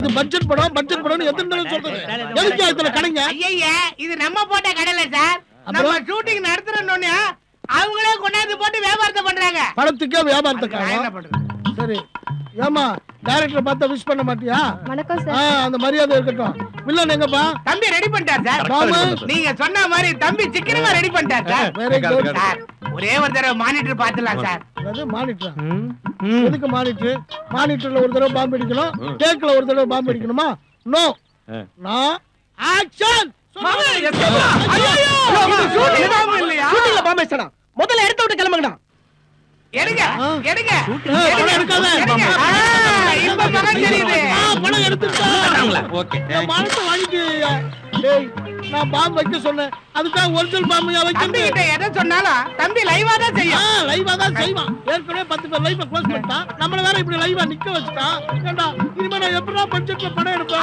இது பட்ஜெட் படம் எத்தனை தடவை சொல்றது? எதுக்கு இதுல கடைங்க? ஐயா இது நம்ம போட்ட கடையில சார். நம்ம ஷூட்டிங் நடத்துறோம்னு அவங்களே கொண்டாந்து போட்டு வியாபாரத்தை பண்றாங்க. படத்துக்கே வியாபாரத்தை என்ன பண்றது? சரி ஏமா டைரக்டர் பார்த்தா விஷ் பண்ண மாட்டியா? வணக்கம் சார். அந்த மரியாதை இருக்கட்டும். வில்லன் எங்கப்பா? தம்பி ரெடி பண்ணிட்டார் சார். மாமா நீங்க சொன்ன மாதிரி தம்பி சிக்கனமா ரெடி பண்ணிட்டார் சார். வெரி குட் சார் ஒரே ஒரு தடவை மானிட்டர் பாத்துலாம் சார். அது மானிட்டர். எதுக்கு மானிட்டர்? மானிட்டர்ல ஒரு தடவை பாம்பு அடிக்கணும், கேக்ல ஒரு தடவை பாம்பு அடிக்கணுமா? நோ. நான் ஆக்ஷன். ஐயோ ஷூட்டிங் பாம்பு இல்லையா? ஷூட்டிங்ல பாம்பு ஏசடா. முதல்ல எடுத்து விட்டு கிளம்புங்கடா. எடுங்க எடுங்க பணம் எடுக்காத. இப்ப பணம் தெரியுது. பணம் எடுத்துட்டாங்களா? ஓகே. மானத்தை வாங்கிட்டு டேய் நான் பாம்பு வைக்க சொன்னேன். அதுக்காக ஒரிஜினல் பாம்பு வைக்க தம்பி கிட்ட எதை சொன்னாலும் தம்பி லைவா தான் செய்யும். லைவா தான் செய்வான். ஏற்கனவே 10 பேர் லைவ க்ளோஸ் பண்ணிட்டான். நம்மள வேற இப்படி லைவா நிக்க வச்சுட்டான். ஏண்டா இனிமே நான் எப்படா பட்ஜெட்ல படம் எடுப்பேன்?